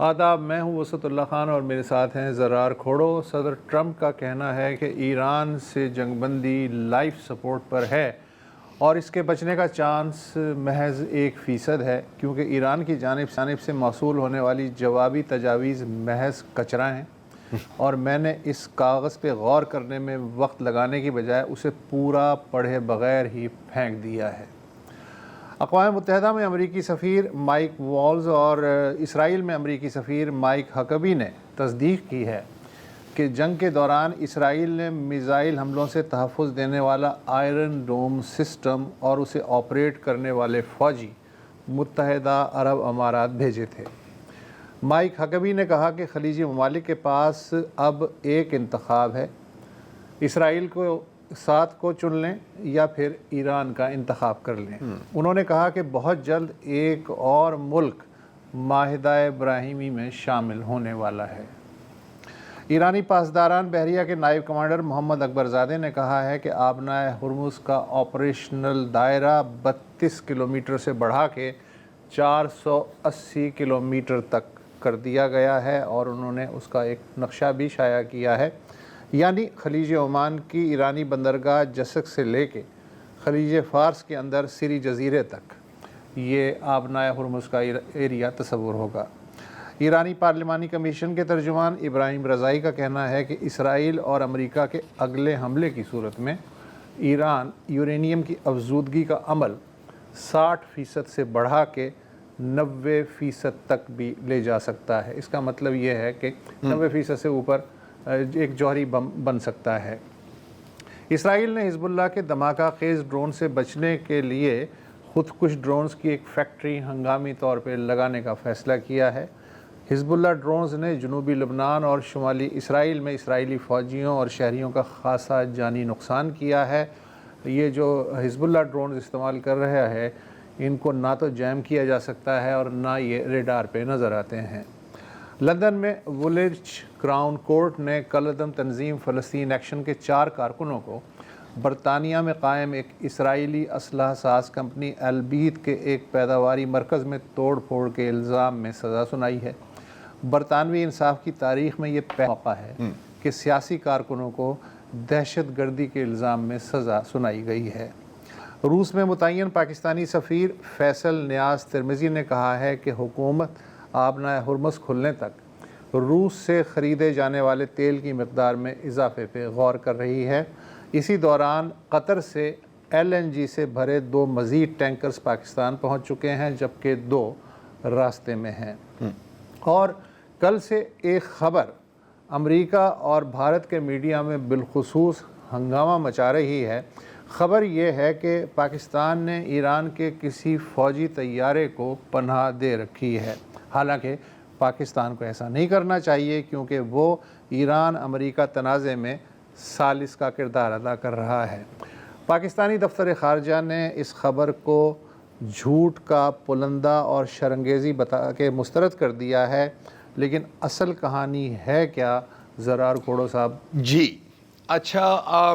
آداب، میں ہوں وسعت اللہ خان اور میرے ساتھ ہیں زرار کھوڑو۔ صدر ٹرمپ کا کہنا ہے کہ ایران سے جنگ بندی لائف سپورٹ پر ہے اور اس کے بچنے کا چانس محض 1% ہے، کیونکہ ایران کی جانب سے موصول ہونے والی جوابی تجاویز محض کچرا ہیں اور میں نے اس کاغذ پہ غور کرنے میں وقت لگانے کی بجائے اسے پورا پڑھے بغیر ہی پھینک دیا ہے۔ اقوام متحدہ میں امریکی سفیر مائک والز اور اسرائیل میں امریکی سفیر مائک ہکبی نے تصدیق کی ہے کہ جنگ کے دوران اسرائیل نے میزائل حملوں سے تحفظ دینے والا آئرن ڈوم سسٹم اور اسے آپریٹ کرنے والے فوجی متحدہ عرب امارات بھیجے تھے۔ مائک ہکبی نے کہا کہ خلیجی ممالک کے پاس اب ایک انتخاب ہے، اسرائیل کو ساتھ کو چن لیں یا پھر ایران کا انتخاب کر لیں۔ انہوں نے کہا کہ بہت جلد ایک اور ملک معاہدہ ابراہیمی میں شامل ہونے والا ہے۔ ایرانی پاسداران بحریہ کے نائب کمانڈر محمد اکبر زادے نے کہا ہے کہ آبنائے ہرمز کا آپریشنل دائرہ 32 کلومیٹر سے بڑھا کے 480 کلومیٹر تک کر دیا گیا ہے اور انہوں نے اس کا ایک نقشہ بھی شائع کیا ہے، یعنی خلیج عمان کی ایرانی بندرگاہ جسک سے لے کے خلیج فارس کے اندر سری جزیرے تک یہ آبنائے ہرمز کا ایریا تصور ہوگا۔ ایرانی پارلیمانی کمیشن کے ترجمان ابراہیم رضائی کا کہنا ہے کہ اسرائیل اور امریکہ کے اگلے حملے کی صورت میں ایران یورینیم کی افزودگی کا عمل 60% سے بڑھا کے 90% تک بھی لے جا سکتا ہے۔ اس کا مطلب یہ ہے کہ 90% سے اوپر ایک جوہری بم بن سکتا ہے۔ اسرائیل نے حزب اللہ کے دھماکہ خیز ڈرون سے بچنے کے لیے خودکش ڈرونز کی ایک فیکٹری ہنگامی طور پہ لگانے کا فیصلہ کیا ہے۔ حزب اللہ ڈرونز نے جنوبی لبنان اور شمالی اسرائیل میں اسرائیلی فوجیوں اور شہریوں کا خاصا جانی نقصان کیا ہے۔ یہ جو حزب اللہ ڈرونز استعمال کر رہا ہے ان کو نہ تو جیم کیا جا سکتا ہے اور نہ یہ ریڈار پہ نظر آتے ہیں۔ لندن میں وولج کراؤن کورٹ نے کل عدم تنظیم فلسطین ایکشن کے 4 کارکنوں کو برطانیہ میں قائم ایک اسرائیلی اسلحہ ساز کمپنی البیت کے ایک پیداواری مرکز میں توڑ پھوڑ کے الزام میں سزا سنائی ہے۔ برطانوی انصاف کی تاریخ میں یہ پہلا موقع ہے کہ سیاسی کارکنوں کو دہشت گردی کے الزام میں سزا سنائی گئی ہے۔ روس میں متعین پاکستانی سفیر فیصل نیاز ترمذی نے کہا ہے کہ حکومت آبنائے ہرمز کھلنے تک روس سے خریدے جانے والے تیل کی مقدار میں اضافے پہ غور کر رہی ہے۔ اسی دوران قطر سے LNG سے بھرے 2 مزید ٹینکرز پاکستان پہنچ چکے ہیں، جبکہ 2 راستے میں ہیں۔ اور کل سے ایک خبر امریکہ اور بھارت کے میڈیا میں بالخصوص ہنگامہ مچا رہی ہے۔ خبر یہ ہے کہ پاکستان نے ایران کے کسی فوجی طیارے کو پناہ دے رکھی ہے، حالانکہ پاکستان کو ایسا نہیں کرنا چاہیے کیونکہ وہ ایران امریکہ تنازع میں ثالث کا کردار ادا کر رہا ہے۔ پاکستانی دفتر خارجہ نے اس خبر کو جھوٹ کا پلندہ اور شرنگیزی بتا کے مسترد کر دیا ہے، لیکن اصل کہانی ہے کیا زرار کھوڑو صاحب؟ جی اچھا،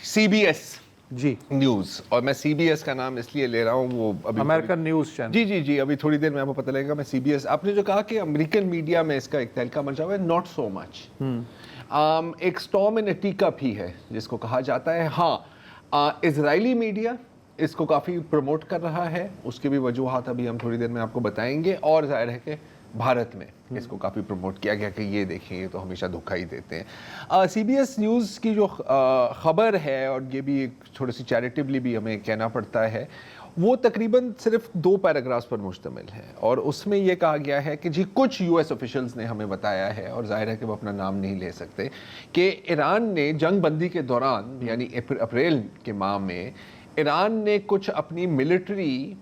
CBS جی نیوز، اور میں CBS کا نام اس لیے لے رہا ہوں، وہ ابھی امریکن نیوز چینل، جی ابھی تھوڑی دیر میں آپ کو پتہ لگے گا۔ میں CBS، آپ نے جو کہا کہ امریکن میڈیا میں اس کا ایک تہلکہ مچا ہوا ہے، ناٹ سو مچ۔ ایک storm in a tea cup ہی ہے جس کو کہا جاتا ہے۔ ہاں، اسرائیلی میڈیا اس کو کافی پروموٹ کر رہا ہے، اس کی بھی وجوہات ابھی ہم تھوڑی دیر میں آپ کو بتائیں گے، اور ظاہر ہے کہ بھارت میں اس کو کافی پروموٹ کیا گیا کہ یہ دیکھیں یہ تو ہمیشہ دھوکہ ہی دیتے ہیں۔ CBS نیوز کی جو خبر ہے، اور یہ بھی ایک تھوڑی سی چیریٹیبلی بھی ہمیں کہنا پڑتا ہے، وہ تقریباً صرف 2 پیراگرافز پر مشتمل ہے، اور اس میں یہ کہا گیا ہے کہ جی کچھ US آفیشلز نے ہمیں بتایا ہے، اور ظاہر ہے کہ وہ اپنا نام نہیں لے سکتے، کہ ایران نے جنگ بندی کے دوران یعنی اپریل کے ماہ میں ایران نے کچھ اپنی ملٹری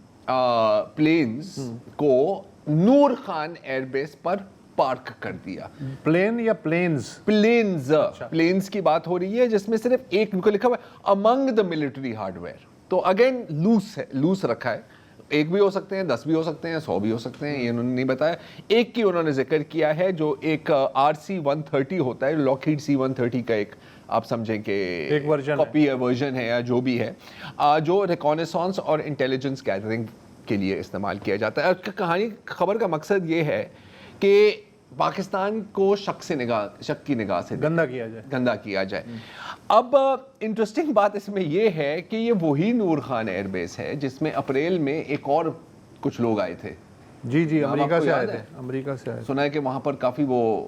پلینز کو نور خان ایئر بیس پر پارک کر دیا۔ پلین یا پلینز؟ پلینز کی بات ہو رہی ہے، جس میں صرف ایک کو لکھا ہوا ہے امنگ دا ملٹری ہارڈ ویئر۔ تو اگین لوس رکھا ہے، ایک بھی ہو سکتے ہیں، 10 بھی ہو سکتے ہیں، 100 بھی ہو سکتے ہیں، یہ انہوں نے نہیں بتایا۔ ایک کی انہوں نے ذکر کیا ہے جو ایک RC-130 ہوتا ہے، لاکہیڈ C-130 کا ایک آپ سمجھیں کہ ایک کاپی ورژن ہے یا جو بھی ہے، جو ریکونیسانس اور انٹیلیجنس گیدرنگ کے لیے استعمال کیا جاتا ہے۔ کہانی خبر کا مقصد یہ ہے کہ پاکستان کو شک کی نگاہ سے گندا کیا جائے. اب انٹرسٹنگ بات اس میں یہ ہے کہ یہ وہی نور خان ایئر بیس ہے جس میں اپریل میں ایک اور کچھ لوگ آئے تھے. جی امریکہ سے آئے تھے. سنا ہے کہ وہاں پر کافی وہ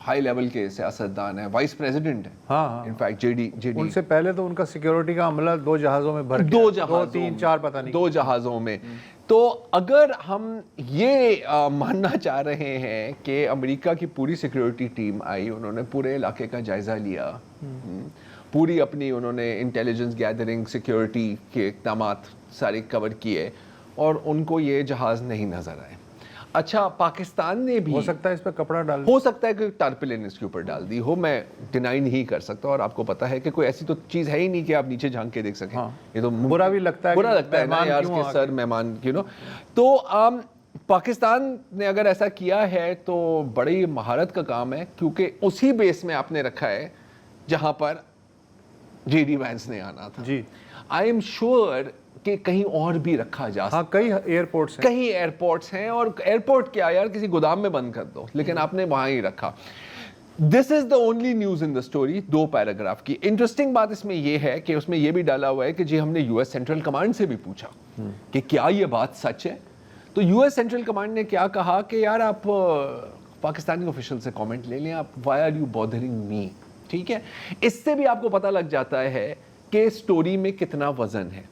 ہائی لیول کے سیاستدان ہیں, وائس پریزیڈنٹ ہیں. ہاں انفیکٹ جے ڈی ان سے پہلے تو ان کا سیکیورٹی کا عملہ 2 جہازوں میں بھر گیا, 2 3 4 پتہ نہیں 2 جہازوں میں. تو اگر ہم یہ ماننا چاہ رہے ہیں کہ امریکہ کی پوری سیکیورٹی ٹیم آئی, انہوں نے پورے علاقے کا جائزہ لیا, پوری اپنی انہوں نے انٹیلیجنس گیدرنگ سیکیورٹی کے اقدامات سارے کور کیے, اور ان کو یہ جہاز نہیں نظر آئے. اچھا پاکستان نے بھی ہو سکتا ہے اس پہ کپڑا ڈال, ہو سکتا ہے کہ ٹارپلن اس کے اوپر ڈال دی ہو, میں ڈینائی نہیں کر سکتا, اور آپ کو پتا ہے کہ کوئی ایسی تو چیز ہے ہی نہیں کہ آپ نیچے جھانک کے دیکھ سکیں. یہ تو برا بھی لگتا ہے نا یار کہ سر مہمان تو پاکستان نے اگر ایسا کیا ہے تو بڑی مہارت کا کام ہے, کیونکہ اسی بیس میں آپ نے رکھا ہے جہاں پر جے ڈی وینس نے آنا تھا. جی آئی ایم شیور کہ کہیں اور بھی رکھا جا سکتا. کئی ایئرپورٹس ہیں, اور ایئرپورٹ کیا یار کسی گودام میں بند کر دو, لیکن آپ نے وہاں ہی رکھا. This is the only news in the story, 2 paragraph کی. انٹرسٹنگ بات اس میں یہ ہے کہ اس میں یہ بھی ڈالا ہوا ہے کہ جی ہم نے یو ایس سینٹرل کمانڈ سے بھی پوچھا کہ کیا یہ بات سچ ہے. تو یو ایس سینٹرل کمانڈ نے کیا کہا کہ یار آپ پاکستانی آفیشل سے کامنٹ لے لیں, آپ why are you bothering me. ٹھیک ہے, اس سے بھی آپ کو پتہ لگ جاتا ہے کہ سٹوری میں کتنا وزن ہے.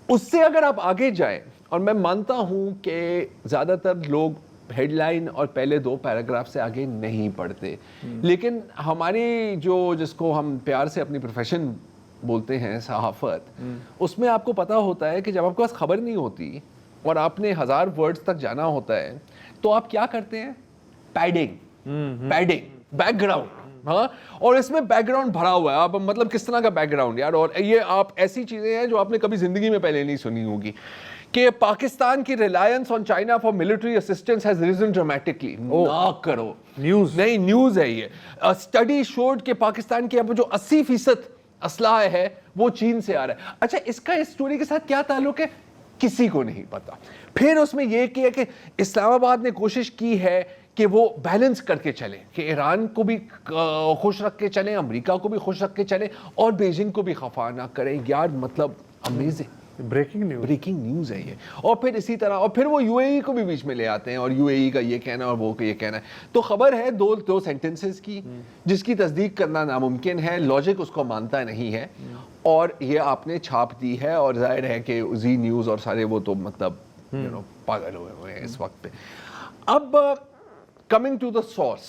اس سے اگر آپ آگے جائیں, اور میں مانتا ہوں کہ زیادہ تر لوگ ہیڈ لائن اور پہلے 2 پیراگراف سے آگے نہیں پڑھتے, لیکن ہماری جس کو ہم پیار سے اپنی پروفیشن بولتے ہیں صحافت, اس میں آپ کو پتا ہوتا ہے کہ جب آپ کے پاس خبر نہیں ہوتی اور آپ نے 1000 ورڈز تک جانا ہوتا ہے تو آپ کیا کرتے ہیں, پیڈنگ بیک گراؤنڈ. ہاں, اور اس میں بیک گراؤنڈ بھرا ہوا ہے. آپ مطلب کس طرح کا بیک گراؤنڈ یار, اور یہ آپ ایسی چیزیں ہیں جو آپ نے کبھی زندگی میں پہلے نہیں سنی ہوگی کہ پاکستان کی reliance on China for military assistance has reason dramatically. نہ کرو, نیوز ہے یہ. اسٹڈی شوڈ کہ پاکستان کی اب جو 80% اسلحہ ہے وہ چین سے آ رہا ہے. اچھا اس کا اس اسٹوری کے ساتھ کیا تعلق ہے, کسی کو نہیں پتا. پھر اس میں یہ کیا کہ اسلام آباد نے کوشش کی ہے کہ وہ بیلنس کر کے چلیں, کہ ایران کو بھی خوش رکھ کے چلیں, امریکہ کو بھی خوش رکھ کے چلیں, اور بیجنگ کو بھی خفا نہ کریں. یار مطلب امیزنگ بریکنگ نیوز ہے یہ. اور پھر اسی طرح, اور پھر وہ یو اے ای کو بھی بیچ میں لے آتے ہیں, اور یو اے ای کا یہ کہنا اور وہ یہ کہنا ہے. تو خبر ہے 2 سینٹنسز کی جس کی تصدیق کرنا ناممکن ہے, لاجک اس کو مانتا نہیں ہے, اور یہ آپ نے چھاپ دی ہے. اور ظاہر ہے کہ زی نیوز اور سارے وہ تو مطلب پاگل ہوئے ہیں اس وقت پہ. اب coming to the source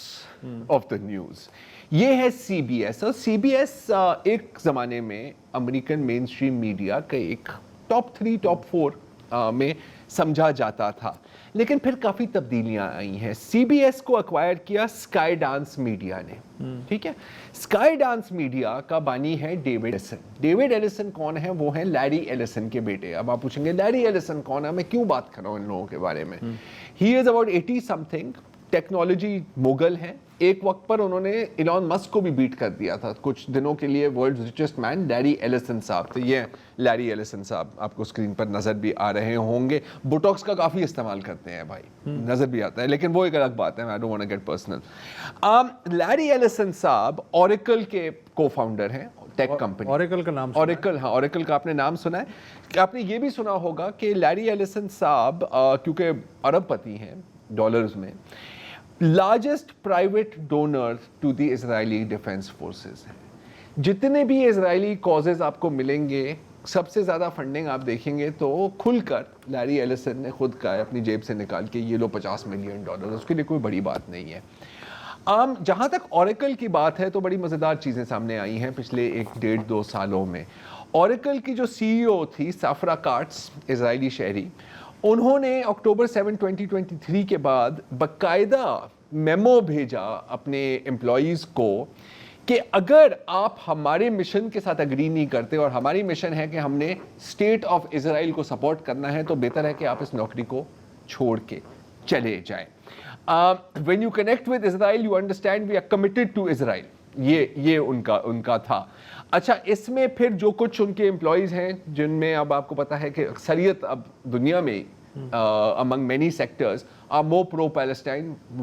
of the news, یہ ہے سی بی ایس. اور سی بی ایس ایک زمانے میں امریکن مین اسٹریم میڈیا کا ایک ٹاپ 3 ٹاپ 4 میں سمجھا جاتا تھا, لیکن پھر کافی تبدیلیاں آئی ہیں. سی بی ایس کو ایکوائر کیا اسکائی ڈانس میڈیا نے. ٹھیک ہے, اسکائی ڈانس میڈیا کا بانی ہے ڈیوڈ ایلسن. ڈیوڈ ایلسن کون ہے, وہ ہیں لیری ایلسن کے بیٹے. اب آپ پوچھیں گے لیری ایلسن کون ہے, میں کیوں بات کر رہا ہوں ان لوگوں کے بارے میں. ہی is about 80 something, technology Mughal ہیں. ایک وقت پر انہوں نے ایلان مسک کو بھی بیٹ کر دیا تھا کچھ دنوں کے لیے. World richest man Larry Ellison صاحب تھے. یہ لیری ایلسن صاحب آپ کو اسکرین پر نظر بھی آ رہے ہوں گے. بوٹاکس کا کافی استعمال کرتے ہیں بھائی, نظر بھی آتا ہے, لیکن وہ ایک الگ بات ہے. I don't want to get personal. Larry Ellison صاحب اوریکل کے کو فاؤنڈر ہیں, ٹیک کمپنی. اوریکل کا نام اوریکل, ہاں اوریکل کا آپ نے نام سنا ہے. کہ آپ نے یہ بھی سنا ہوگا کہ لیری ایلسن صاحب کیونکہ ارب پتی ہیں ڈالرز میں, largest private donor to the Israeli defence forces ہیں. جتنے بھی اسرائیلی کازز آپ کو ملیں گے, سب سے زیادہ فنڈنگ آپ دیکھیں گے تو کھل کر لیری ایلسن نے خود کا اپنی جیب سے نکال کے یہ لو $50 ملین. اس کے لیے کوئی بڑی بات نہیں ہے. جہاں تک اوریکل کی بات ہے تو بڑی مزیدار چیزیں سامنے آئی ہیں پچھلے 1-1.5-2 سالوں میں. اوریکل کی جو سی ای او تھی سافرا کارٹس, اسرائیلی شہری, انہوں نے اکتوبر 7, 2023 کے بعد باقاعدہ میمو بھیجا اپنے امپلائیز کو کہ اگر آپ ہمارے مشن کے ساتھ اگری نہیں کرتے, اور ہماری مشن ہے کہ ہم نے اسٹیٹ آف اسرائیل کو سپورٹ کرنا ہے, تو بہتر ہے کہ آپ اس نوکری کو چھوڑ کے چلے جائیں. When you connect with Israel, you understand we are committed to Israel. یہ ان کا تھا. اچھا اس میں پھر جو کچھ ان کے امپلائیز ہیں جن میں اب آپ کو پتا ہے کہ اکثریت اب دنیا میں among many sectors are more pro-Palestine,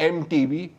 MTV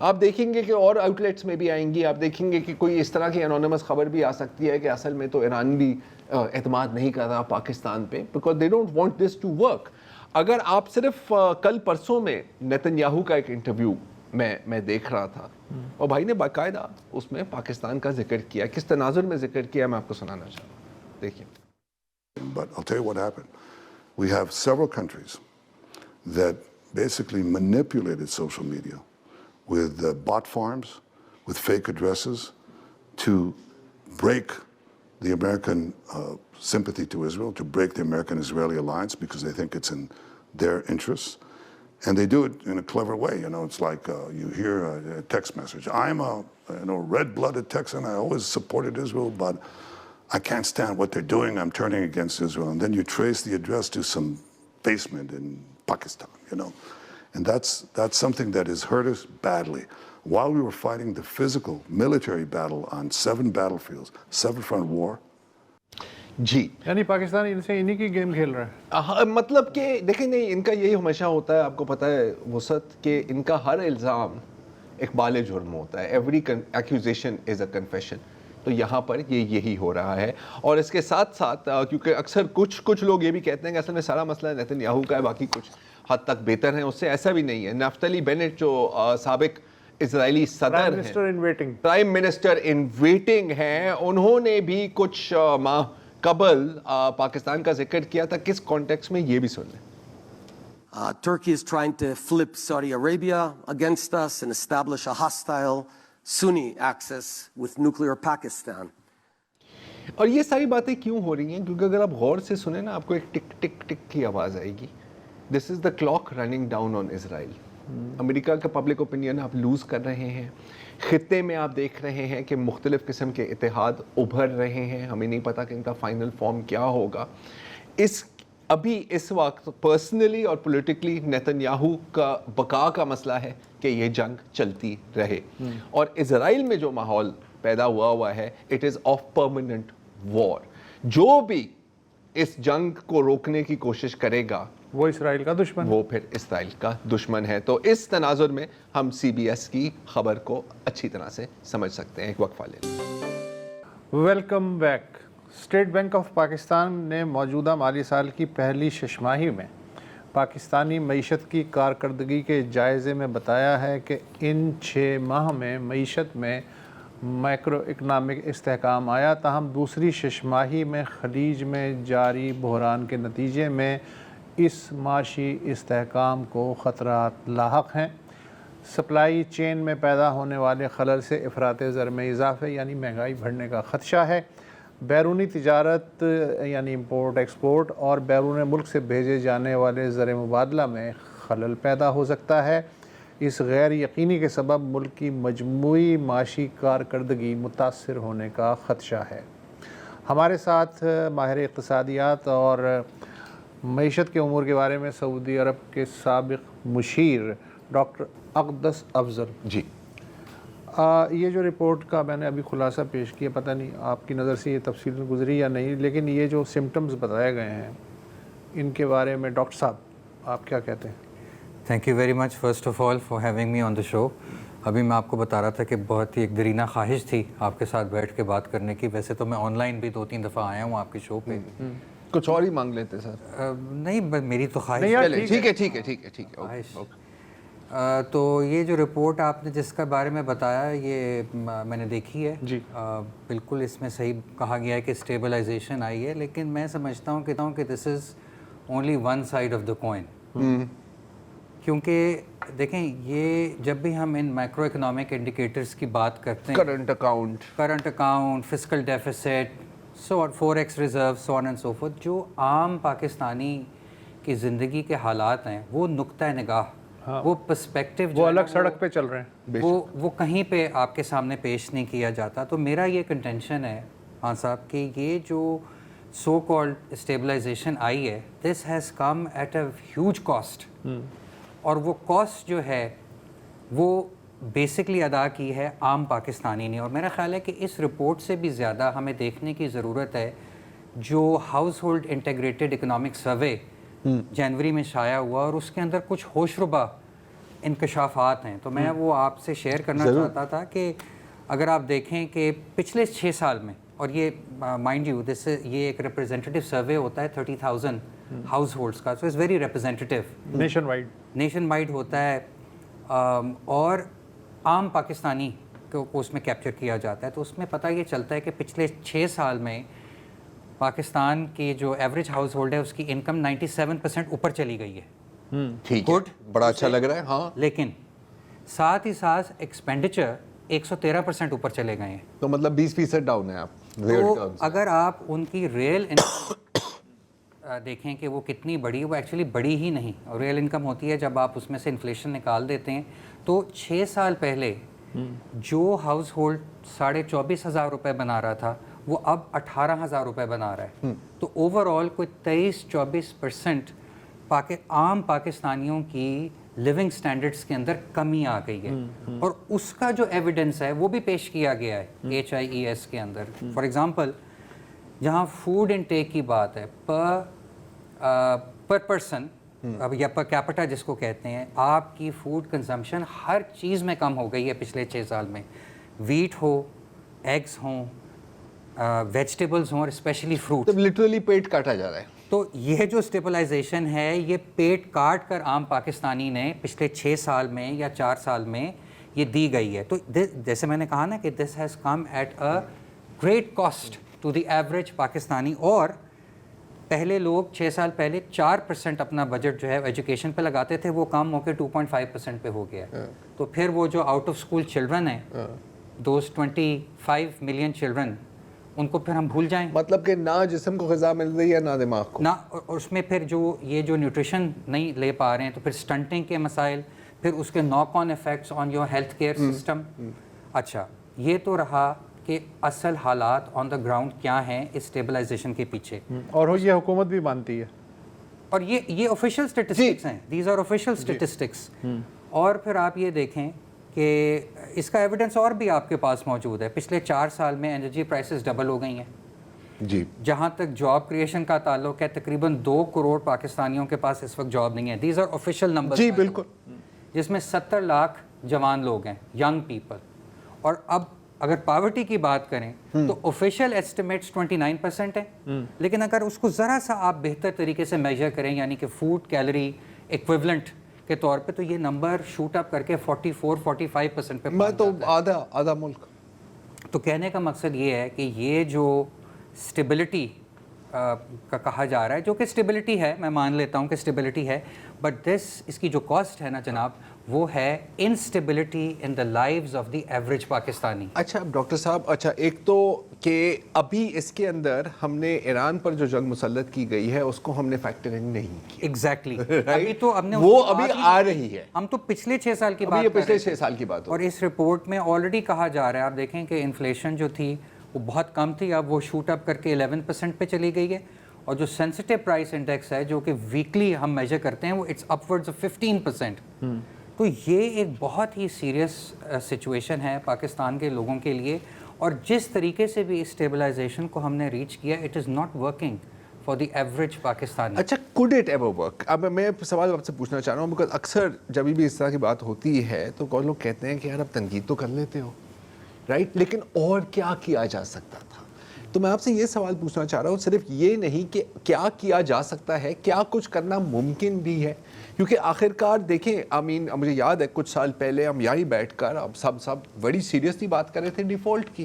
آپ دیکھیں گے کہ اور آؤٹ لیٹس میں بھی آئیں گی, آپ دیکھیں گے کہ کوئی اس طرح کی انونیمس خبر بھی آ سکتی ہے کہ اصل میں تو ایران بھی اعتماد نہیں کر رہا پاکستان پہ, because they don't want this to work. اگر آپ صرف کل پرسوں میں نیتن یاہو کا ایک انٹرویو میں دیکھ رہا تھا, اور بھائی نے باقاعدہ اس میں پاکستان کا ذکر کیا, کس تناظر میں ذکر کیا, میں آپ کو سنانا چاہوں گا, دیکھیے. But I'll tell you what happened. We have several countries that basically manipulated social media with bot farms, with fake addresses to break the American sympathy to Israel, to break the American-Israeli alliance because they think it's in their interests. And they do it in a clever way. You know, it's like you hear a text message. I'm a red-blooded Texan. I always supported Israel, but I can't stand what they're doing. I'm turning against Israel. And then you trace the address to some basement in Pakistan, you know. And that's something that has hurt us badly. While we were fighting the physical military battle on 7 battlefields, 7-front war. جی, یعنی پاکستان ان سے انہی کی game کھیل رہا ہے. مطلب کہ دیکھیں نہیں, ان کا یہی ہمیشہ ہوتا ہے, آپ کو پتہ ہے وسعت, کہ ان کا ہر الزام ایک بال جرم ہوتا ہے. Every acquisition is a confession. تو یہاں پر یہی ہو رہا ہے. اور اس کے ساتھ ساتھ کیونکہ اکثر کچھ لوگ یہ بھی کہتے ہیں کہ اصل میں سارا مسئلہ نیتن یاہو کا ہے, باقی کچھ حد تک بہتر ہیں اس سے. ایسا بھی نہیں ہے. نفتلی بینٹ جو سابق اسرائیلی صدر ہیں, پرائم منسٹر ان ویٹنگ ہیں, انہوں نے بھی کچھ ماہ قبل پاکستان کا ذکر کیا تھا. کس کانٹیکس میں, یہ بھی سن لیں. Turkey is trying to flip Saudi Arabia against us and establish a hostile Sunni axis with nuclear Pakistan. اور یہ ساری باتیں کیوں ہو رہی ہیں؟ کیونکہ اگر آپ غور سے سنیں نا, آپ کو ایک ٹک ٹک ٹک کی آواز آئے گی. This is the clock running down on Israel. امریکہ کا پبلک اوپینین آپ لوز کر رہے ہیں. خطے میں آپ دیکھ رہے ہیں کہ مختلف قسم کے اتحاد ابھر رہے ہیں. ہمیں نہیں پتا کہ ان کا فائنل فارم کیا ہوگا. ابھی اس وقت پرسنلی اور پولیٹیکلی نیتن یاہو کا بقا کا مسئلہ ہے کہ یہ جنگ چلتی رہے. اور اسرائیل میں جو ماحول پیدا ہوا ہے, اٹ از آف پرماننٹ وار. جو بھی اس جنگ کو روکنے کی کوشش کرے گا وہ اسرائیل کا دشمن, وہ پھر اسرائیل کا دشمن ہے. تو اس تناظر میں ہم سی بی ایس کی خبر کو اچھی طرح سے سمجھ سکتے ہیں. ایک وقفہ لے لیں. Welcome back. State bank of Pakistan نے موجودہ مالی سال کی پہلی 6 ماہی میں پاکستانی معیشت کی کارکردگی کے جائزے میں بتایا ہے کہ ان 6 ماہ میں معیشت میں مائکرو اکنامک استحکام آیا. تاہم دوسری 6 ماہی میں خلیج میں جاری بحران کے نتیجے میں اس معاشی استحکام کو خطرات لاحق ہیں. سپلائی چین میں پیدا ہونے والے خلل سے افراط زر میں اضافے یعنی مہنگائی بڑھنے کا خدشہ ہے. بیرونی تجارت یعنی امپورٹ ایکسپورٹ اور بیرون ملک سے بھیجے جانے والے زر مبادلہ میں خلل پیدا ہو سکتا ہے. اس غیر یقینی کے سبب ملک کی مجموعی معاشی کارکردگی متاثر ہونے کا خدشہ ہے. ہمارے ساتھ ماہر اقتصادیات اور معیشت کے امور کے بارے میں سعودی عرب کے سابق مشیر ڈاکٹر اقدس افضل. جی, یہ جو رپورٹ کا میں نے ابھی خلاصہ پیش کیا, پتہ نہیں آپ کی نظر سے یہ تفصیل گزری یا نہیں, لیکن یہ جو سمٹمز بتائے گئے ہیں ان کے بارے میں ڈاکٹر صاحب آپ کیا کہتے ہیں؟ Thank you very much first of all for having me on the show. ابھی میں آپ کو بتا رہا تھا کہ بہت ہی ایک درینہ خواہش تھی آپ کے ساتھ بیٹھ کے بات کرنے کی. ویسے تو میں آن لائن بھی 2-3 دفعہ آیا ہوں آپ کے شو پہ. کچھ اور ہی مانگ لیتے سر. نہیں, میری تو خواہش. ٹھیک ہے. تو یہ جو رپورٹ آپ نے جس کا بارے میں بتایا, یہ میں نے دیکھی ہے. جی, بالکل اس میں صحیح کہا گیا ہے کہ اسٹیبلائزیشن آئی ہے, لیکن میں سمجھتا ہوں کہ this is only one side of the coin. کیونکہ دیکھیں, یہ جب بھی ہم ان مائکرو اکنامک انڈیکیٹرز کی بات کرتے ہیں, current account, fiscal deficits, forex reserve, so on and so forth, جو عام پاکستانی کی زندگی کے حالات ہیں, وہ نقطہ نگاہ, وہ پرسپیکٹیو, وہ الگ سڑک پہ چل رہے ہیں, وہ کہیں پہ آپ کے سامنے پیش نہیں کیا جاتا. تو میرا یہ کنٹینشن ہے خان صاحب کہ یہ جو سو کالڈ اسٹیبلائزیشن آئی ہے, this has come at a huge cost. اور وہ کاسٹ جو ہے وہ بیسکلی ادا کی ہے عام پاکستانی نے. اور میرا خیال ہے کہ اس رپورٹ سے بھی زیادہ ہمیں دیکھنے کی ضرورت ہے جو household integrated economic survey جنوری میں شائع ہوا, اور اس کے اندر کچھ ہوش ربا انکشافات ہیں تو میں وہ آپ سے شیئر کرنا چاہتا تھا کہ اگر آپ دیکھیں کہ پچھلے 6 سال میں، اور یہ مائنڈ یو یہ ایک ریپرزینٹیو سروے ہوتا ہے 30,000 ہاؤس ہولڈس کا، so it's very representative, nationwide ہوتا ہے، اور عام پاکستانی کو اس میں کیپچر کیا جاتا ہے. تو اس میں پتہ یہ چلتا ہے کہ پچھلے 6 سال میں پاکستان کی جو ایوریج ہاؤس ہولڈ ہے اس کی انکم 97% اوپر چلی گئی ہے. ٹھیک ہے، بڑا اچھا لگ رہا ہے. ہاں، لیکن ساتھ ہی ساتھ ایکسپینڈیچر 113% اوپر چلے گئے ہیں. تو مطلب 20% ڈاؤن ہے آپ. تو اگر آپ ان کی ریئل انکم دیکھیں کہ وہ کتنی بڑی، وہ ایکچولی بڑی ہی نہیں. ریئل انکم ہوتی ہے جب آپ اس میں سے انفلیشن نکال دیتے ہیں. تو 6 سال پہلے جو ہاؤس ہولڈ 24,500 روپے بنا رہا تھا وہ اب 18,000 روپے بنا رہا ہے. تو اوور آل کوئی 23-24% عام پاکستانیوں کی لیونگ سٹینڈرڈس کے اندر کمی آ گئی ہے. اور اس کا جو ایویڈنس ہے وہ بھی پیش کیا گیا ہے HIES کے اندر. فار ایگزامپل جہاں فوڈ انٹیک کی بات ہے پر پرسن یا پر کیپٹا جس کو کہتے ہیں، آپ کی فوڈ کنزمپشن ہر چیز میں کم ہو گئی ہے پچھلے 6 سال میں. ویٹ ہو، ایگز ہوں، ویجیٹیبلز ہوں، اور اسپیشلی فروٹ. تو لٹرلی پیٹ کاٹا جا رہا ہے. تو یہ جو اسٹیبلائزیشن ہے یہ پیٹ کاٹ کر عام پاکستانی نے پچھلے 6 سال میں یا 4 سال میں یہ دی گئی ہے. تو جیسے میں نے کہا نا کہ this has come at a great cost to the average Pakistani. اور پہلے لوگ 6 سال پہلے 4% اپنا بجٹ جو ہے ایجوکیشن پہ لگاتے تھے، وہ کم ہو کے 2.5% پہ ہو گیا. تو پھر وہ جو آؤٹ آف اسکول چلڈرن ہیں، دوز 25 ملین چلڈرن، ان کو پھر ہم بھول جائیں. مطلب کہ نہ جسم کو غذا مل رہی ہے نہ دماغ کو. نہ اس میں پھر جو نیوٹریشن نہیں لے پا رہے ہیں، تو پھر سٹنٹنگ کے مسائل، پھر اس کے knock on effects on your health care system. اچھا، یہ تو رہا کہ اصل حالات آن دا گراؤنڈ کیا ہیں اس اسٹیبلائزیشن کے پیچھے. اور یہ حکومت بھی مانتی ہے. اور یہ آفیشیل اسٹیٹسٹکس ہیں، دیز آر آفیشیل اسٹیٹسٹکس. اور پھر آپ یہ دیکھیں کہ اس کا ایویڈنس اور بھی آپ کے پاس موجود ہے. پچھلے 4 سال میں انرجی پرائسز ڈبل ہو گئی ہیں. جی، جہاں تک جاب کریشن کا تعلق ہے، تقریباً 2 کروڑ پاکستانیوں کے پاس اس وقت جاب نہیں ہے. These are official number. جی بالکل. جس میں 70 لاکھ جوان لوگ ہیں، ینگ پیپل. اور اب اگر پاورٹی کی بات کریں تو آفیشیل ایسٹیمیٹس 29% ہیں. لیکن اگر اس کو ذرا سا آپ بہتر طریقے سے میجر کریں، یعنی کہ فوڈ کیلری ایکویولنٹ کے طور پہ، تو یہ نمبر شوٹ اپ کر کے 44-45% پہ. میں تو آدھا ملک. تو کہنے کا مقصد یہ ہے کہ یہ جو اسٹیبلٹی کا کہا جا رہا ہے، جو کہ اسٹیبلٹی ہے، میں مان لیتا ہوں کہ اسٹیبلٹی ہے، بٹ اس کی جو کاسٹ ہے نا جناب، وہ ہے instability in the lives of the average Pakistani. اچھا ڈاکٹر صاحب، اچھا ایک تو کہ ابھی اس کے اندر ہم نے ایران پر جو جنگ مسلط کی گئی ہے اس کو ہم نے فیکٹر ان نہیں کیا. ایگزیکٹلی. ابھی تو ہم نے وہ ابھی آ رہی ہے. ہم تو پچھلے 6 سال کی بات یہ پچھلے 6 سال کی بات. اور اس رپورٹ میں آلریڈی کہا جا رہا ہے، آپ دیکھیں کہ انفلیشن جو تھی وہ بہت کم تھی، اب وہ شوٹ اپ کر کے 11% پہ چلی گئی ہے. اور جو سینسٹیو پرائس انڈیکس ہے جو کہ ویکلی ہم میجر کرتے ہیں، وہ اٹس اپورڈز آف 15%. تو یہ ایک بہت ہی سیریس سچویشن ہے پاکستان کے لوگوں کے لیے. اور جس طریقے سے بھی اسٹیبلائزیشن کو ہم نے ریچ کیا، it is not working for the average Pakistani. اچھا، could it ever work؟ اب میں سوال آپ سے پوچھنا چاہ رہا ہوں، بیکاز اکثر جب بھی اس طرح کی بات ہوتی ہے تو کچھ لوگ کہتے ہیں کہ یار اب تنقید تو کر لیتے ہو، رائٹ، لیکن اور کیا کیا جا سکتا تھا. تو میں آپ سے یہ سوال پوچھنا چاہ رہا ہوں، صرف یہ نہیں کہ کیا جا سکتا ہے، کیا کچھ کرنا ممکن بھی ہے. کیونکہ آخرکار دیکھیں، مجھے یاد ہے کچھ سال پہلے ہم یہی بیٹھ کر اب سب بڑی سیریسلی بات کر رہے تھے ڈیفالٹ کی.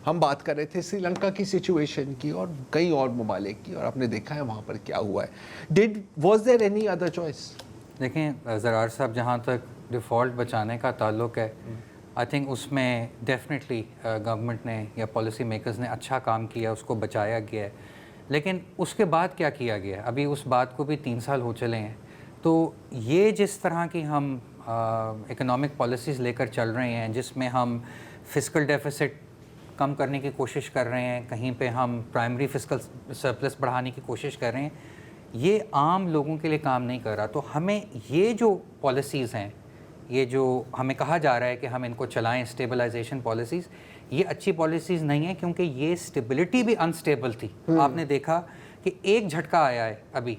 ہم بات کر رہے تھے سری لنکا کی سچویشن کی اور کئی اور ممالک کی، اور آپ نے دیکھا ہے وہاں پر کیا ہوا ہے. Was there any other choice? دیکھیں زرار صاحب، جہاں تک ڈیفالٹ بچانے کا تعلق ہے، آئی تھنک اس میں ڈیفینیٹلی گورنمنٹ نے یا پالیسی میکرز نے اچھا کام کیا، اس کو بچایا گیا ہے. لیکن اس کے بعد کیا کیا گیا؟ ابھی اس بات کو بھی 3 سال ہو چلے ہیں. تو یہ جس طرح کی ہم اکنامک پالیسیز لے کر چل رہے ہیں، جس میں ہم فسکل ڈیفیسٹ کم کرنے کی کوشش کر رہے ہیں، کہیں پہ ہم پرائمری فسکل سرپلس بڑھانے کی کوشش کر رہے ہیں، یہ عام لوگوں کے لیے کام نہیں کر رہا. تو ہمیں یہ جو پالیسیز ہیں، یہ جو ہمیں کہا جا رہا ہے کہ ہم ان کو چلائیں، اسٹیبلائزیشن پالیسیز، یہ اچھی پالیسیز نہیں ہیں، کیونکہ یہ اسٹیبلٹی بھی انسٹیبل تھی. آپ نے دیکھا کہ ایک جھٹکا آیا ہے ابھی،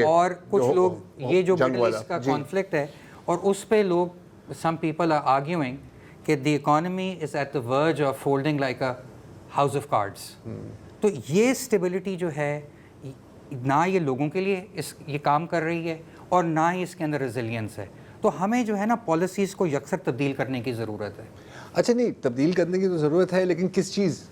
اور کچھ لوگ یہ جو مڈل ایسٹ کا کانفلکٹ ہے، اور اس پہ لوگ سم پیپل آر آرگیوئنگ کہ the economy is at the verge of folding like a house of cards. تو یہ اسٹیبلٹی جو ہے نہ یہ لوگوں کے لیے یہ کام کر رہی ہے اور نہ ہی اس کے اندر ریزیلینس ہے. تو ہمیں جو ہے نا پالیسیز کو یکسر تبدیل کرنے کی ضرورت ہے. اچھا نہیں تبدیل کرنے کی تو ضرورت ہے, لیکن کس چیز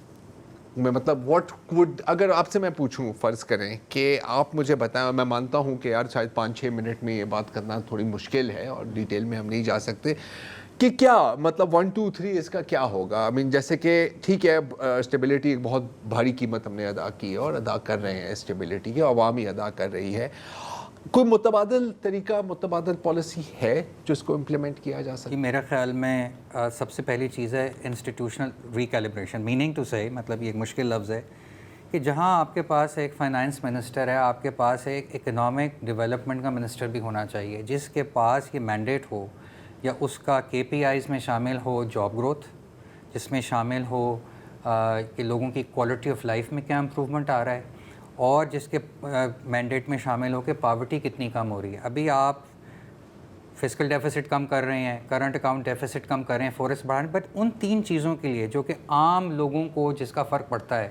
میں, مطلب واٹ وڈ, اگر آپ سے میں پوچھوں فرض کریں کہ آپ مجھے بتائیں, میں مانتا ہوں کہ یار شاید 5-6 منٹ میں یہ بات کرنا تھوڑی مشکل ہے اور ڈیٹیل میں ہم نہیں جا سکتے کہ کیا مطلب 1 2 3 اس کا کیا ہوگا. آئی مین جیسے کہ ٹھیک ہے اسٹیبلٹی ایک بہت بھاری قیمت ہم نے ادا کی ہے اور ادا کر رہے ہیں اسٹیبلٹی کی, عوام ہی ادا کر رہی ہے. کوئی متبادل طریقہ, متبادل پالیسی ہے جو اس کو امپلیمنٹ کیا جا سکے؟ میرا خیال میں سب سے پہلی چیز ہے انسٹیٹیوشنل ریکیلیبریشن. میننگ ٹو سے مطلب یہ ایک مشکل لفظ ہے کہ جہاں آپ کے پاس ایک فائنانس منسٹر ہے, آپ کے پاس ایک اکنامک ڈیولپمنٹ کا منسٹر بھی ہونا چاہیے جس کے پاس یہ مینڈیٹ ہو یا اس کا KPIs میں شامل ہو جاب گروتھ, جس میں شامل ہو کہ لوگوں کی کوالٹی آف لائف میں کیا امپروومنٹ آ رہا ہے, اور جس کے مینڈیٹ میں شامل ہو کہ پاورٹی کتنی کم ہو رہی ہے. ابھی آپ فسکل ڈیفیسٹ کم کر رہے ہیں, کرنٹ اکاؤنٹ ڈیفیسٹ کم کر رہے ہیں, فورسٹ بڑھا رہے ہیں, بٹ ان 3 چیزوں کے لیے جو کہ عام لوگوں کو جس کا فرق پڑتا ہے,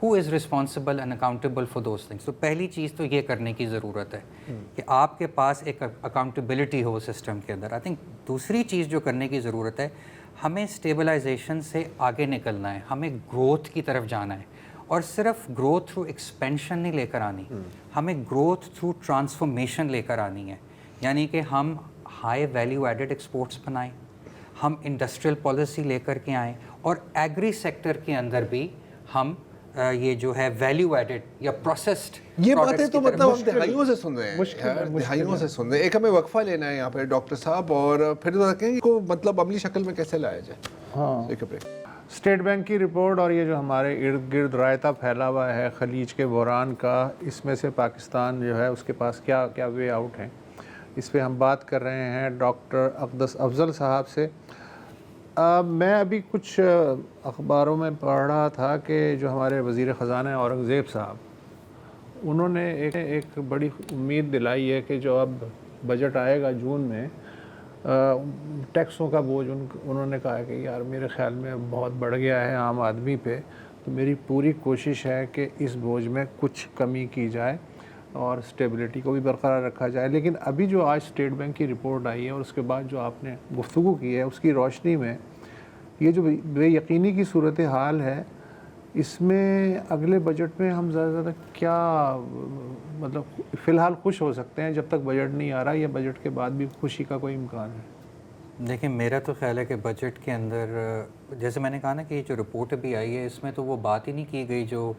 who is responsible and accountable for those things. تو پہلی چیز تو یہ کرنے کی ضرورت ہے کہ آپ کے پاس ایک اکاؤنٹیبلٹی ہو سسٹم کے اندر. آئی تھنک دوسری چیز جو کرنے کی ضرورت ہے, ہمیں اسٹیبلائزیشن سے آگے نکلنا ہے, ہمیں گروتھ کی طرف جانا ہے, اور صرف گروتھ تھرو ایکسپینشن نہیں لے کر آنی, ہمیں گروتھ تھرو ٹرانسفارمیشن لے کر آنی ہے. یعنی کہ ہم ہائی ویلیو ایڈڈ ایکسپورٹس بنائیں, ہم انڈسٹریل پالیسی لے کر کے آئیں, اور ایگری سیکٹر کے اندر بھی ہم یہ جو ہے ویلیو ایڈڈ یا پروسیسڈ یہ باتیں تو مطلب ہم دہائیوں سے سن رہے ہیں, دہائیوں سے سن رہے ہیں. ایک ہمیں وقفہ لینا ہے یہاں پہ ڈاکٹر صاحب, اور پھر دیکھیں گے کو مطلب عملی شکل میں کیسے لایا جائے. ہاں, ایک بریک. اسٹیٹ بینک کی رپورٹ اور یہ جو ہمارے ارد گرد رائتا پھیلا ہوا ہے خلیج کے بحران کا, اس میں سے پاکستان جو ہے اس کے پاس کیا کیا وے آؤٹ ہیں, اس پہ ہم بات کر رہے ہیں ڈاکٹر اقدس افضل صاحب سے. میں ابھی کچھ اخباروں میں پڑھ رہا تھا کہ جو ہمارے وزیر خزانہ اورنگزیب صاحب, انہوں نے ایک بڑی امید دلائی ہے کہ جو اب بجٹ آئے گا جون میں, ٹیکسوں کا بوجھ انہوں نے کہا کہ یار میرے خیال میں بہت بڑھ گیا ہے عام آدمی پہ, تو میری پوری کوشش ہے کہ اس بوجھ میں کچھ کمی کی جائے اور اسٹیبلٹی کو بھی برقرار رکھا جائے. لیکن ابھی جو آج اسٹیٹ بینک کی رپورٹ آئی ہے اور اس کے بعد جو آپ نے گفتگو کی ہے, اس کی روشنی میں یہ جو بے یقینی کی صورتحال ہے, اس میں اگلے بجٹ میں ہم زیادہ سے زیادہ کیا مطلب فی الحال خوش ہو سکتے ہیں جب تک بجٹ نہیں آ رہا, یا بجٹ کے بعد بھی خوشی کا کوئی امکان ہے؟ دیکھیں میرا تو خیال ہے کہ بجٹ کے اندر جیسے میں نے کہا نا کہ جو رپورٹ ابھی آئی ہے اس میں تو وہ بات ہی نہیں کی گئی جو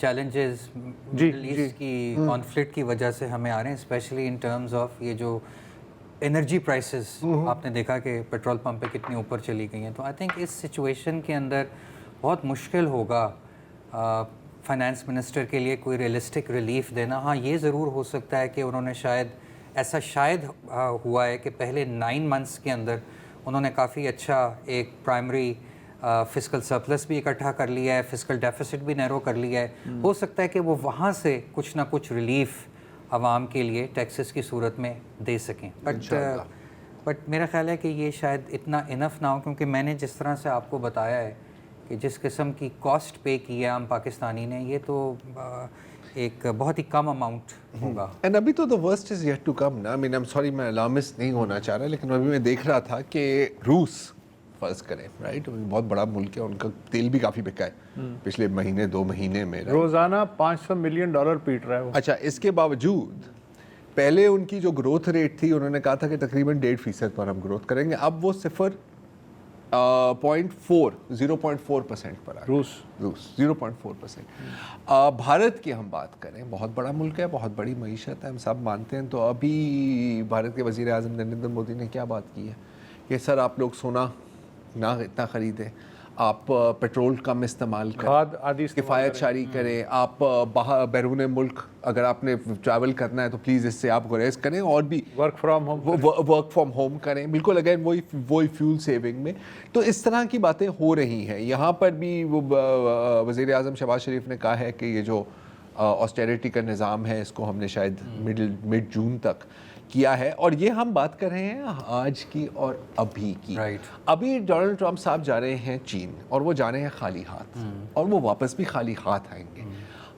چیلنجز مڈل ایسٹ کی کانفلکٹ کی وجہ سے ہمیں آ رہے ہیں, اسپیشلی ان ٹرمز آف یہ جو انرجی پرائسز. آپ نے دیکھا کہ پیٹرول پمپ پہ کتنی اوپر چلی گئی ہیں. تو آئی تھنک اس سچویشن کے اندر بہت مشکل ہوگا فائنانس منسٹر کے لیے کوئی ریئلسٹک ریلیف دینا. ہاں یہ ضرور ہو سکتا ہے کہ انہوں نے شاید ہوا ہے کہ پہلے 9 منتھس کے اندر انہوں نے کافی اچھا ایک پرائمری فسکل سرپلس بھی اکٹھا کر لیا ہے, فسکل ڈیفیسٹ بھی نیرو کر لیا ہے. ہو سکتا ہے کہ وہ وہاں سے کچھ نہ کچھ ریلیف عوام کے لیے ٹیکسز کی صورت میں دے سکیں. بٹ میرا خیال ہے کہ یہ شاید اتنا انف نہ ہو, کیونکہ میں نے جس طرح سے آپ کو بتایا ہے کہ جس قسم کی کاسٹ پے کی ہے عام پاکستانی نے, یہ تو ایک بہت ہی کم اماؤنٹ ہوگا. اینڈ ابھی تو the worst is yet to come نا. I mean I'm sorry میں الارمسٹ نہیں ہونا چاہ رہا, لیکن ابھی میں دیکھ رہا تھا کہ روس فرض کریں رائٹ, بہت بڑا ملک ہے, ان کا تیل بھی کافی بکا ہے پچھلے 2 مہینے میں, روزانہ $500 ملین پیٹ رہا ہے وہ. اچھا اس کے باوجود پہلے ان کی جو گروتھ ریٹ تھی انہوں نے کہا تھا کہ تقریباً 1.5% پر ہم گروتھ کریں گے, اب وہ 0.4% پر آ روس 0.4%. بھارت کی ہم بات کریں, بہت بڑا ملک ہے, بہت بڑی معیشت ہے, ہم سب مانتے ہیں. تو ابھی بھارت کے وزیر اعظم نریندر مودی نے کیا بات کی ہے کہ سر آپ لوگ سونا نہ اتنا خریدیں, آپ پیٹرول کم استعمال کریں, کفایت شاری کریں, آپ بیرون ملک اگر آپ نے ٹریول کرنا ہے تو پلیز اس سے آپ گریز کریں, اور بھی ورک فرام ہوم کریں. بالکل اگین وہی فیول سیونگ میں. تو اس طرح کی باتیں ہو رہی ہیں. یہاں پر بھی وہ وزیر اعظم شہباز شریف نے کہا ہے کہ یہ جو آسٹیریٹی کا نظام ہے اس کو ہم نے شاید مڈ جون تک کیا ہے. اور یہ ہم بات کر رہے ہیں آج کی اور ابھی کی. ابھی ڈونلڈ ٹرمپ صاحب جا رہے ہیں چین اور وہ جا رہے ہیں خالی ہاتھ اور وہ واپس بھی خالی ہاتھ آئیں گے.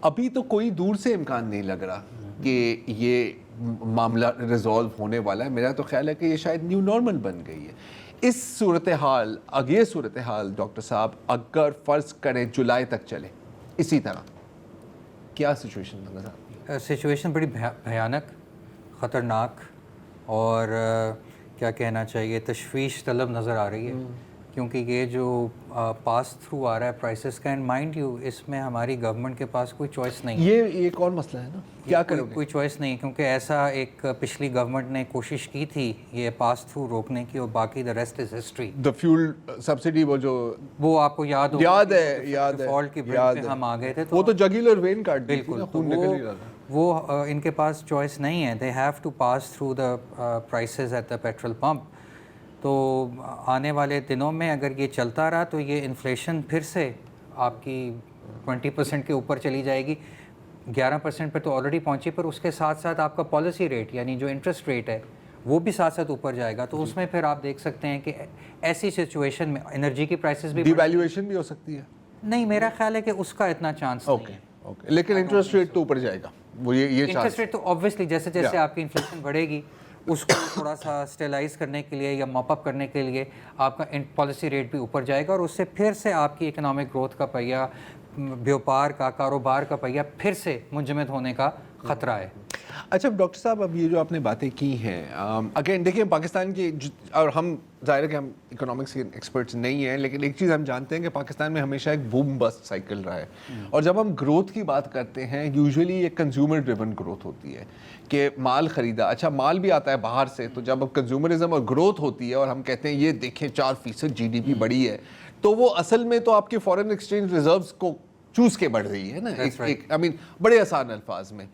ابھی تو کوئی دور سے امکان نہیں لگ رہا کہ یہ معاملہ ریزالو ہونے والا ہے. میرا تو خیال ہے کہ یہ شاید نیو نارمل بن گئی ہے. اس صورتحال یہ صورتحال ڈاکٹر صاحب اگر فرض کریں جولائی تک چلے اسی طرح, کیا سچویشن نظر آتی ہے؟ سچویشن بڑی بھیانک, خطرناک اور کیا کہنا چاہیے تشویش طلب نظر آ رہی ہے, کیونکہ یہ جو پاس تھرو آ رہا ہے پرائسز کا, اینڈ مائنڈ یو اس میں ہماری گورنمنٹ کے پاس کوئی چوائس نہیں ہے. یہ ایک اور مسئلہ ہے نا, کیا کرو گے؟ کوئی چوائس نہیں, کیونکہ ایسا ایک پچھلی گورنمنٹ نے کوشش کی تھی یہ پاس تھرو روکنے کی, اور باقی the rest is history. The fuel subsidy وہ آپ کو یاد ہے فالٹ کی برنٹ پہ ہم آ گئے تھے, وہ تو جگیلر وین کاٹ دی تھی, خون نکل ہی رہا تھا. وہ ان کے پاس چوائس نہیں ہے, they have to pass through the prices at the petrol pump. تو آنے والے دنوں میں اگر یہ چلتا رہا تو یہ انفلیشن پھر سے آپ کی 20% کے اوپر چلی جائے گی. 11% پہ تو آلریڈی پہنچی, پر اس کے ساتھ ساتھ آپ کا پالیسی ریٹ یعنی جو انٹرسٹ ریٹ ہے وہ بھی ساتھ ساتھ اوپر جائے گا. تو اس میں پھر آپ دیکھ سکتے ہیں کہ ایسی سچویشن میں انرجی کی پرائسز بھی ڈی ویلیویشن بھی ہو سکتی ہے. نہیں, میرا خیال ہے کہ اس کا اتنا چانس نہیں ہے. لیکن انٹرسٹ ریٹ تو اوپر جائے گا. وہ یہ انٹرسٹ ریٹ تو آبویسلی جیسے جیسے آپ کی انفلیشن بڑھے گی اس کو تھوڑا سا اسٹیلائز کرنے کے لیے یا ماپ اپ کرنے کے لیے آپ کا پالیسی ریٹ بھی اوپر جائے گا, اور اس سے پھر سے آپ کی اکنامک گروتھ کا پہیہ, بیوپار کا, کاروبار کا پہیہ پھر سے منجمد ہونے کا خطرہ ہے. اچھا ڈاکٹر صاحب, اب یہ جو آپ نے باتیں کی ہیں, اگین دیکھیں پاکستان کی, اور ہم ظاہر ہے کہ ہم اکنامکس کے ایکسپرٹس نہیں ہیں, لیکن ایک چیز ہم جانتے ہیں کہ پاکستان میں ہمیشہ ایک بوم بسٹ سائیکل رہا ہے. اور جب ہم گروتھ کی بات کرتے ہیں یوزولی ایک کنزیومر ڈریون گروتھ ہوتی ہے کہ مال خریدا, اچھا مال بھی آتا ہے باہر سے, تو جب کنزیومرزم اور گروتھ ہوتی ہے اور ہم کہتے ہیں یہ دیکھیں 4% GDP بڑھی ہے, تو وہ اصل میں تو آپ کے فارن ایکسچینج ریزروز کو چوز کے بڑھ رہی ہے نا, I mean بڑے آسان الفاظ میں.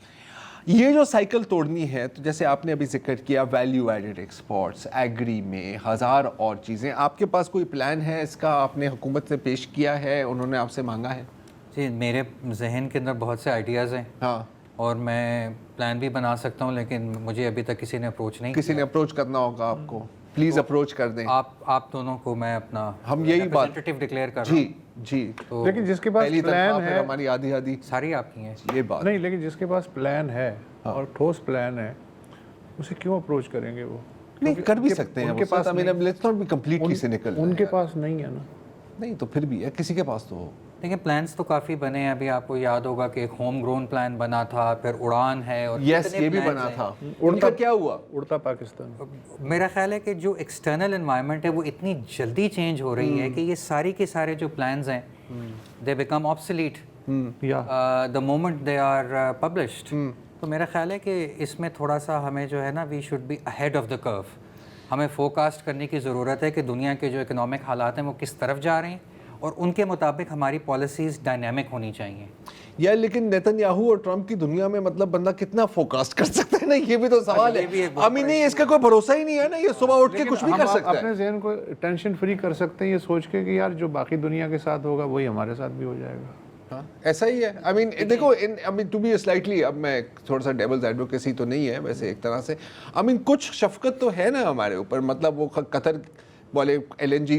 یہ جو سائیکل توڑنی ہے, تو جیسے آپ نے ابھی ذکر کیا ویلیو ایڈڈ ایکسپورٹس, ایگری میں ہزار اور چیزیں, آپ کے پاس کوئی پلان ہے اس کا؟ آپ نے حکومت سے پیش کیا ہے, انہوں نے آپ سے مانگا ہے؟ جی, میرے ذہن کے اندر بہت سے آئیڈیاز ہیں, ہاں, اور میں پلان بھی بنا سکتا ہوں, لیکن مجھے ابھی تک کسی نے اپروچ نہیں. کسی نے اپروچ کرنا ہوگا آپ کو, پلیز اپروچ کر دیں. آپ دونوں کو میں اپنا ہم یہی بات ریپرزینٹیٹیو ڈکلیئر کر رہا ہوں. جی, لیکن جس کے پاس پہلی پلان ہے, ہماری آدھی ساری آپ کی ہیں یہ بات نہیں, لیکن جس کے پاس پلان ہے اور ٹھوس پلان ہے اسے کیوں اپروچ کریں گے؟ وہ نہیں کر بھی سکتے ہیں, ان کے پاس ان کے پاس نہیں ہے نا. نہیں تو پھر بھی ہے, کسی کے پاس تو ہو. دیکھیں پلانس تو کافی بنے ہیں, ابھی آپ کو یاد ہوگا کہ ایک ہوم گرون پلان بنا تھا, پھر اڑان ہے, اور یس یہ بھی بنا تھا. ان کا کیا ہوا؟ اڑتا پاکستان. میرا خیال ہے کہ جو ایکسٹرنل انوائرمنٹ ہے وہ اتنی جلدی چینج ہو رہی ہے کہ یہ ساری کے سارے جو پلانز ہیں they become obsolete the moment they are published. تو میرا خیال ہے کہ اس میں تھوڑا سا ہمیں جو ہے نا we should be ahead of the curve. ہمیں فوکاسٹ کرنے کی ضرورت ہے کہ دنیا کے جو اکنامک حالات ہیں وہ کس طرف جا رہے ہیں, اور ان کے مطابق ہماری پالیسیز ڈائنامک ہونی چاہیے. یا لیکن نیتن یاہو اور ٹرمپ کی دنیا میں مطلب بندہ کتنا فوکاسٹ کر سکتا ہے نا, یہ بھی تو سوال ہے. نہیں اس کا کوئی بھروسہ ہی نہیں ہے نا, یہ صبح اٹھ کے کچھ بھی کر سکتا ہے. اپنے ذہن کو ٹینشن فری کر سکتے ہیں یہ سوچ کے کہ یار جو باقی دنیا کے ساتھ ہوگا وہی ہمارے ساتھ بھی ہو جائے گا. ایسا ہی ہے. آئی مین دیکھو, ٹو بی سلائٹلی, اب میں تھوڑا سا ڈیولز ایڈوکیسی تو نہیں ہے ویسے ایک طرح سے, آئی مین کچھ شفقت تو ہے نا ہمارے اوپر. مطلب وہ قطر والے LNG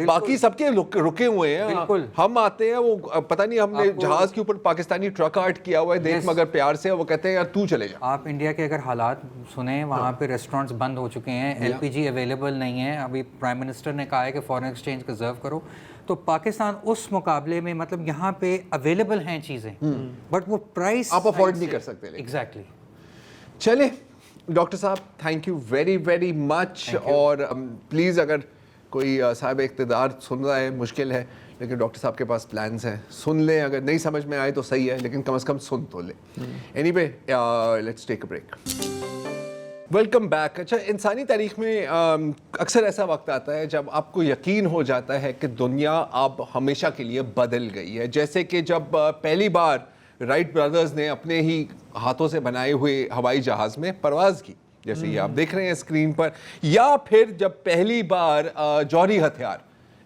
باقی سب کے رکے ہوئے ہیں, ہم آتے ہیں, وہ پتہ نہیں ہم نے جہاز کے اوپر پاکستانی ٹرک آرٹ کیا ہوا ہے, دیکھ مگر پیار سے, وہ کہتے ہیں یار تو چلے جا. آپ انڈیا کے اگر حالات سنیں, وہاں پہ ریسٹورینٹس بند ہو چکے ہیں, LPG اویلیبل نہیں ہے. ابھی پرائم منسٹر نے کہا ہے کہ فارن ایکسچینج کنزرو کرو. تو پاکستان اس مقابلے میں مطلب یہاں پہ اویلیبل ہیں چیزیں, بٹ وہ پرائس آپ افورڈ نہیں کر سکتے. ایگزیکٹلی. چلے ڈاکٹر صاحب, thank you very very much. اور پلیز اگر کوئی صاحب اقتدار سن رہا ہے, مشکل ہے لیکن ڈاکٹر صاحب کے پاس پلانس ہیں, سن لیں. اگر نہیں سمجھ میں آئے تو صحیح ہے, لیکن کم از کم سن تو لیں. Any way let's take a break. Welcome back. اچھا, انسانی تاریخ میں اکثر ایسا وقت آتا ہے جب آپ کو یقین ہو جاتا ہے کہ دنیا اب ہمیشہ کے لیے بدل گئی ہے. جیسے کہ جب پہلی بار رائٹ برادرز نے اپنے ہی ہاتھوں سے بنائے ہوئے ہوائی جہاز میں پرواز کی, جیسے یہ آپ دیکھ رہے ہیں اسکرین پر, یا پھر جب پہلی بار جوہری ہتھیار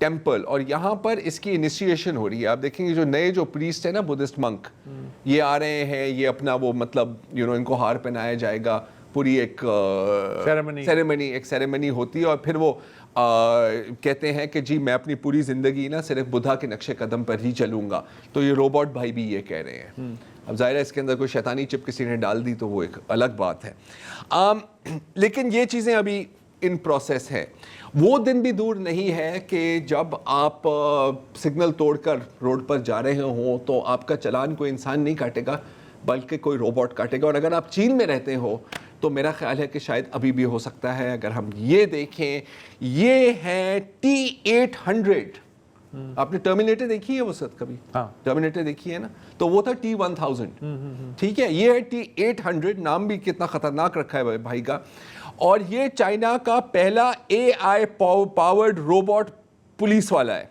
ٹیمپل, اور یہاں پر اس کی انیشیشن ہو رہی ہے. آپ دیکھیں گے جو نئے جو پریسٹ ہیں نا, بدھسٹ منک, یہ آ رہے ہیں, یہ اپنا وہ مطلب ان کو ہار پہنایا جائے گا, پوری ایک سیریمنی ہوتی ہے, اور پھر وہ کہتے ہیں کہ جی میں اپنی پوری زندگی نا صرف بدھا کے نقش قدم پر ہی چلوں گا. تو یہ روبوٹ بھائی بھی یہ کہہ رہے ہیں. اب ظاہر ہے اس کے اندر کوئی شیطانی چپ کسی نے ڈال دی تو وہ ایک الگ بات ہے. لیکن یہ چیزیں ابھی ان پروسیس ہے. وہ دن بھی دور نہیں ہے کہ جب آپ سگنل توڑ کر روڈ پر جا رہے ہوں تو آپ کا چلان کوئی انسان نہیں کاٹے گا بلکہ کوئی روبوٹ کاٹے گا. اور اگر آپ چین میں رہتے ہو تو میرا خیال ہے کہ شاید ابھی بھی ہو سکتا ہے. اگر ہم یہ دیکھیں, یہ ہے T-800. آپ نے ٹرمینیٹر دیکھی ہے وہ سب کبھی؟ ٹرمینیٹر دیکھی ہے نا, تو وہ تھا T-1000. ٹھیک ہے, یہ ہے T-800. نام بھی کتنا خطرناک رکھا ہے بھائی کا. اور یہ چائنا کا پہلا AI پاورڈ روبوٹ پولیس والا ہے.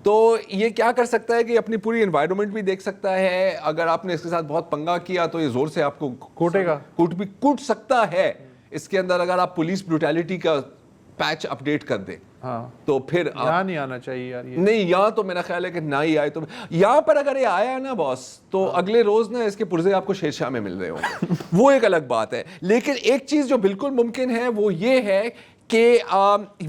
تو یہ کیا کر سکتا ہے کہ اپنی پوری انوائرمنٹ بھی دیکھ سکتا ہے. اگر آپ نے اس کے ساتھ بہت پنگا کیا تو یہ زور سے آپ کو کوٹے گا, کوٹ سکتا ہے. اس کے اندر اگر آپ پولیس بروٹیلٹی کا پیچ اپڈیٹ کر دیں تو پھر یہاں نہیں آنا چاہیے یار. یہ نہیں, یہاں تو میرا خیال ہے کہ نہ ہی آئے. تو یہاں پر اگر یہ آیا نا باس, تو اگلے روز نا اس کے پرزے آپ کو شیر شاہ میں مل رہے ہوں گے. وہ ایک الگ بات ہے. لیکن ایک چیز جو بالکل ممکن ہے وہ یہ ہے کہ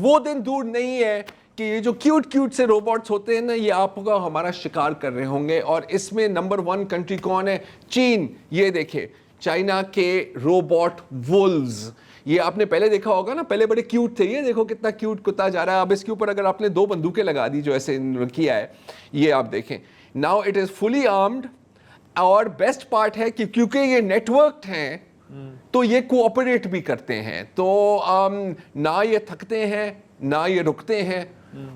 وہ دن دور نہیں ہے کہ یہ جو کیوٹ سے روبوٹس ہوتے ہیں نا, یہ آپ کا ہمارا شکار کر رہے ہوں گے. اور اس میں نمبر 1 کنٹری کون ہے؟ چین. یہ دیکھیں چائنا کے روبوٹ وولز, یہ آپ نے پہلے دیکھا ہوگا نا, پہلے بڑے کیوٹ تھے. یہ دیکھو کتنا کیوٹ کتا جا رہا ہے. اب اس کے اوپر اگر آپ نے 2 بندوقیں لگا دی جو ایسے کیا ہے, یہ آپ دیکھیں. Now it is fully armed. اور بیسٹ پارٹ ہے کہ کیونکہ یہ نیٹورکڈ ہیں تو یہ کوآپریٹ بھی کرتے ہیں. تو نہ یہ تھکتے ہیں نہ یہ رکتے ہیں,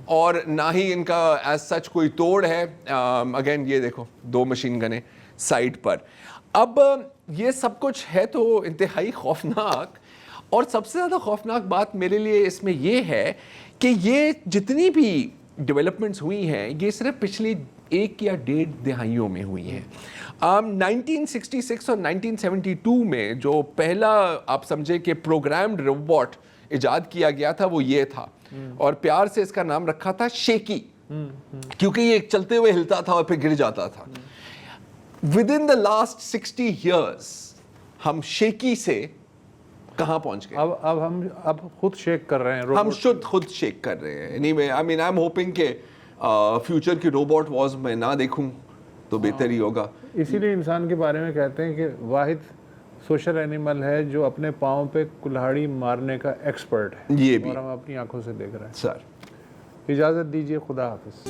اور نہ ہی ان کا ایز سچ کوئی توڑ ہے. اگین یہ دیکھو 2 مشین گنیں سائڈ پر. اب یہ سب کچھ ہے تو انتہائی خوفناک. اور سب سے زیادہ خوفناک بات میرے لیے اس میں یہ ہے کہ یہ جتنی بھی ڈیولپمنٹس ہوئی ہیں یہ صرف پچھلی 1 یا 1.5 دہائیوں میں ہوئی ہیں. 1966 اور 1972 میں جو پہلا آپ سمجھے کہ پروگرامڈ روبوٹ ایجاد کیا گیا تھا وہ یہ تھا, اور پیار سے اس کا نام رکھا تھا شیکی, کیونکہ یہ چلتے ہوئے ہلتا تھا اور پھر گر جاتا تھا. Within the last 60 years ہم شیکی سے کہاں پہنچ گئے؟ اب ہم خود شیک کر رہے ہیں, ہم خود شیک کر رہے ہیں. Anyway, I mean I'm hoping کہ فیوچر کی روبوٹ وارز میں نہ دیکھوں تو بہتر ہی ہوگا. اسی لیے انسان کے بارے میں کہتے ہیں کہ واحد سوشل اینیمل ہے جو اپنے پاؤں پہ کلہاڑی مارنے کا ایکسپرٹ ہے. یہ بھی اور ہم اپنی آنکھوں سے دیکھ رہے ہیں. سر اجازت دیجیے, خدا حافظ.